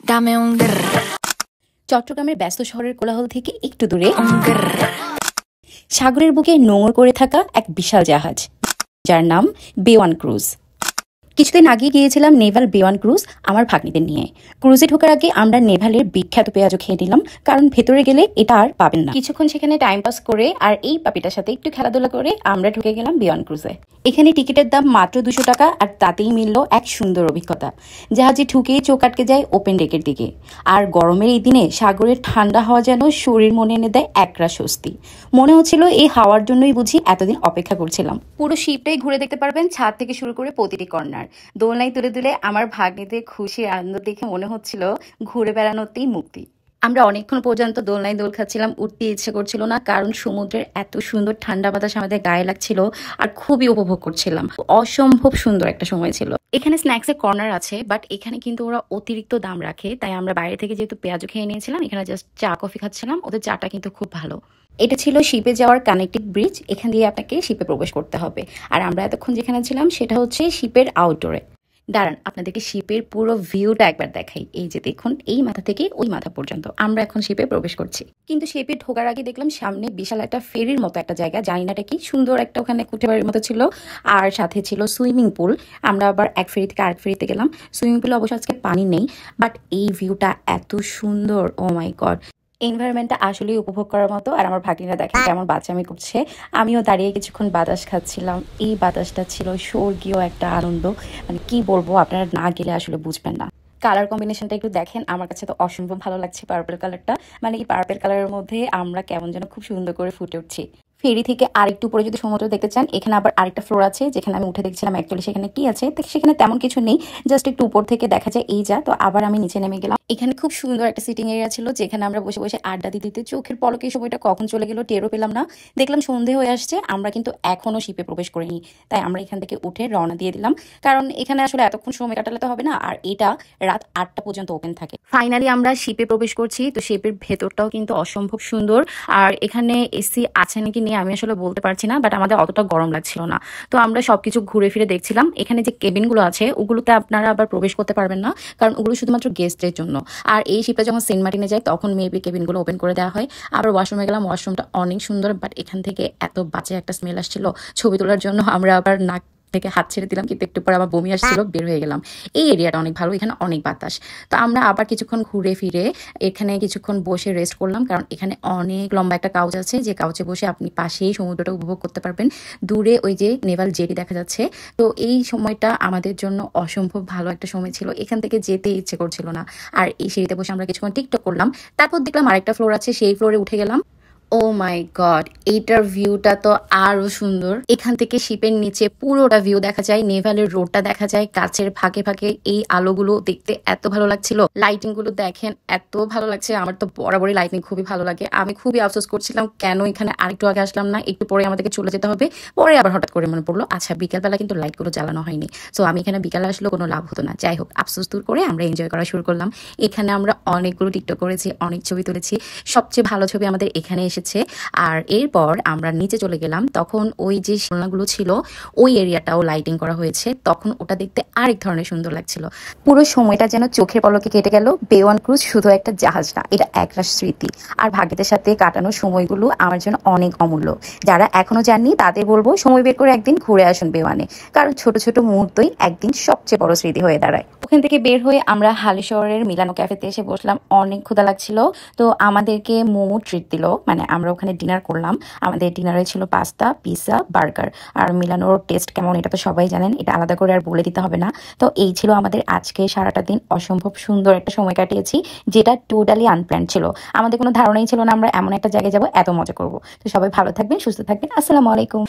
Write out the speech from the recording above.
Dame un grr. চট্টগ্রামের ব্যস্ত শহরের কোলাহল থেকে একটু দূরে সাগরের বুকে নোঙর করে থাকা এক বিশাল জাহাজ, যার নাম বে-1 ক্রুজ। কিছুদিন আগে গিয়েছিলাম নেভাল বে-1 ক্রুজ আমার ভাগ্নিদের নিয়ে। ক্রুজে ঢোকার আগে আমরা নেভালের বিখ্যাত পেঁয়াজও খেয়ে নিলাম, কারণ ভেতরে গেলে এটা আর পাবেন না। কিছুক্ষণ সেখানে টাইম পাস করে আর এই পাপিটার সাথে একটু খেলাধুলা করে আমরা ঢুকে গেলাম বে-1 ক্রুজে। এখানে টিকিটের দাম মাত্র 200 টাকা, আর তাতেই মিলল এক সুন্দর অভিজ্ঞতা। জাহাজে ঢুকেই চোখ আটকে যায় ওপেন ডেকের দিকে, আর গরমের এই দিনে সাগরের ঠান্ডা হাওয়া যেন শরীর মনে এনে দেয় একরা স্বস্তি। মনে হচ্ছিল এই হাওয়ার জন্যই বুঝি এতদিন অপেক্ষা করছিলাম। পুরো শিপটাই ঘুরে দেখতে পারবেন, ছাদ থেকে শুরু করে প্রতিটি কর্নার। দোলনায় তুলে তুলে আমার ভাগ্নিদের খুশি আনন্দ দেখে মনে হচ্ছিল ঘুরে বেড়ানোতেই মুক্তি। আমরা অনেকক্ষণ পর্যন্ত দোলনায় দোল খাচ্ছিলাম, উঠতে ইচ্ছে করছিল না, কারণ সমুদ্রের এত সুন্দর ঠান্ডা বাতাস আমাদের গায়ে লাগছিল আর খুবই উপভোগ করছিলাম। অসম্ভব সুন্দর একটা সময় ছিল। এখানে স্ন্যাক্সের কর্নার আছে, বাট এখানে কিন্তু ওরা অতিরিক্ত দাম রাখে, তাই আমরা বাইরে থেকে যেহেতু পেঁয়াজও খেয়ে নিয়েছিলাম, এখানে জাস্ট চা কফি খাচ্ছিলাম। ওদের চাটা কিন্তু খুব ভালো। এটা ছিল শিপে যাওয়ার কানেক্টিং ব্রিজ, এখান দিয়ে আপনাকে শিপে প্রবেশ করতে হবে। আর আমরা এতক্ষণ যেখানে ছিলাম সেটা হচ্ছে শিপের আউটডোরে। দাঁড়ান, আপনাদেরকে শিপের পুরো ভিউটা একবার দেখাই। এই যে দেখুন, এই মাথা থেকে ওই মাথা পর্যন্ত আমরা এখন শিপে প্রবেশ করছি। কিন্তু শিপে ঢোকার আগে দেখলাম সামনে বিশাল একটা ফেরির মতো একটা জায়গা, জানি না এটা কি, সুন্দর একটা ওখানে কুঠে বাড়ির মতো ছিল, আর সাথে ছিল সুইমিং পুল। আমরা আবার এক ফেরি থেকে আরেক ফেরিতে গেলাম। সুইমিং পুলে অবশ্য আজকে পানি নেই, বাট এই ভিউটা এত সুন্দর, ও মাই গড। এনভায়রনমেন্টটা আসলেই উপভোগ করার মতো। আর আমার ভাগ্নিরা দেখেন কেমন বাচ্চামি করছে, আমিও দাঁড়িয়ে কিছুক্ষণ বাতাস খাচ্ছিলাম। এই বাতাসটা ছিল স্বর্গীয় একটা আনন্দ, মানে কি বলবো, আপনারা না গেলে আসলে বুঝবেন না। কালার কম্বিনেশনটা একটু দেখেন, আমার কাছে তো অসম্ভব ভালো লাগছে পার্পল কালারটা। মানে এই পার্পল কালারের মধ্যে আমরা কেমন যেন খুব সুন্দর করে ফুটে উঠছি। ফেরি থেকে আরেকটু উপরে যদি সমুদ্র দেখতে চান, এখানে আবার আরেকটা ফ্লোর আছে যেখানে আমি উঠে দেখছিলাম অ্যাকচুয়ালি সেখানে কি আছে। সেখানে তেমন কিছু নেই, জাস্ট একটু উপর থেকে দেখা যায় এই যা। তো আবার আমি নিচে নেমে গেলাম। এখানে খুব সুন্দর একটা সিটিং এরিয়া ছিল, যেখানে আমরা বসে বসে আড্ডা দিতে চোখের পলকে এই সময়টা কখন চলে গেল টেরও পেলাম না। দেখলাম সন্ধে হয়ে আসছে, আমরা কিন্তু এখনো শিপে প্রবেশ করিনি, তাই আমরা এখান থেকে উঠে রওনা দিয়ে দিলাম, কারণ এখানে আসলে এতক্ষণ সময় কাটালে তো হবে না, আর এটা রাত 8টা পর্যন্ত ওপেন থাকে। ফাইনালি আমরা শিপে প্রবেশ করছি। তো শিপের ভেতরটাও কিন্তু অসম্ভব সুন্দর, আর এখানে এসি আছে নাকি নিয়ে আমি আসলে বলতে পারছি না, বাট আমাদের অতটা গরম লাগছিল না। তো আমরা সবকিছু ঘুরে ফিরে দেখছিলাম। এখানে যে কেবিনগুলো আছে ওগুলোতে আপনারা আবার প্রবেশ করতে পারবেন না, কারণ ওগুলো শুধুমাত্র গেস্টদের জন্য। আর এই শিপটা যখন সেন্ট মার্টিনে যায় তখন মেবি কেবিনগুলো ওপেন করে দেওয়া হয়। আবার ওয়াশরুমে গেলাম, ওয়াশরুমটা অনেক সুন্দর, বাট এখান থেকে এত বাজে একটা স্মেল আসছিল। ছবি তোলার জন্য আমরা আবার নাক থেকে হাত ছেড়ে দিলাম, কিন্তু একটু পরে আমার বমি আসছিল, বের হয়ে গেলাম। এই এরিয়াটা অনেক ভালো, এখানে অনেক বাতাস। তো আমরা আবার কিছুক্ষণ ঘুরে ফিরে এখানে কিছুক্ষণ বসে রেস্ট করলাম, কারণ এখানে অনেক লম্বা একটা কাউচ আছে, যে কাউচে বসে আপনি পাশেই সমুদ্রটা উপভোগ করতে পারবেন। দূরে ওই যে নেভাল জেটি দেখা যাচ্ছে। তো এই সময়টা আমাদের জন্য অসম্ভব ভালো একটা সময় ছিল, এখান থেকে যেতে ইচ্ছে করছিল না। আর এই সিঁড়িতে বসে আমরা কিছুক্ষণ টিকটক করলাম। তারপর দেখলাম আরেকটা ফ্লোর আছে, সেই ফ্লোরে উঠে গেলাম। ও মাই গড, এইটার ভিউটা তো আরো সুন্দর। এখান থেকে শিপের নিচে পুরোটা ভিউ দেখা যায়, নেভালের রোডটা দেখা যায়, কাছের ফাঁকে ফাঁকে এই আলোগুলো দেখতে এত ভালো লাগছিল। লাইটিং গুলো দেখেন, এত ভালো লাগছে। আমার তো বরাবরই লাইটিং খুবই ভালো লাগে। আমি খুবই আফসোস করছিলাম কেন এখানে আরেকটু আগে আসলাম না, একটু পরে আমাদেরকে চলে যেতে হবে। পরে আবার হঠাৎ করে মনে পড়লো, আচ্ছা বিকালবেলা কিন্তু লাইটগুলো জ্বালানো হয়নি, সো আমি এখানে বিকালে আসলে কোনো লাভ হতো না। যাই হোক, আফসোস দূর করে আমরা এনজয় করা শুরু করলাম। এখানে আমরা অনেকগুলো টিকটক করেছি, অনেক ছবি তুলেছি। সবচেয়ে ভালো ছবি আমাদের এখানে এসেছে। আর এরপর আমরা নিচে চলে গেলাম, তখন ওই যে দোলনাগুলো ছিল ওই এরিয়াটাও লাইটিং করা হয়েছে, তখন ওটা দেখতে আরেক ধরনের সুন্দর লাগছিল। পুরো সময়টা যেন চোখের পলকে কেটে গেল। বে-1 ক্রুজ শুধু একটা জাহাজ না, এটা একটা স্মৃতি। আর ভাগ্যদের সাথে কাটানো সময়গুলো আমার জন্য অনেক অমূল্য। যারা এখনো যাননি তাদের বলবো সময় বের করে একদিন ঘুরে আসুন বে-1-এ, কারণ ছোট ছোট মুহূর্তই একদিন সবচেয়ে বড় স্মৃতি হয়ে দাঁড়ায়। ওখান থেকে বের হয়ে আমরা হালিশহরের মিলানো ক্যাফেতে এসে বসলাম। অনেক ক্ষুধা লাগছিল, তো আমাদেরকে মোমো ট্রিট দিল, মানে আমরা ওখানে ডিনার করলাম। আমাদের ডিনারে ছিল পাস্তা, পিৎজা, বার্গার। আর মিলানোর টেস্ট কেমন এটা তো সবাই জানেন, এটা আলাদা করে আর বলে দিতে হবে না। তো এই ছিল আমাদের আজকে সারাটা দিন অসম্ভব সুন্দর একটা সময় কাটিয়েছি, যেটা টোটালি আনপ্ল্যান্ড ছিল। আমাদের কোনো ধারণাই ছিল না আমরা এমন একটা জায়গায় যাবো, এত মজা করবো। তো সবাই ভালো থাকবেন, সুস্থ থাকবেন। আসসালামু আলাইকুম।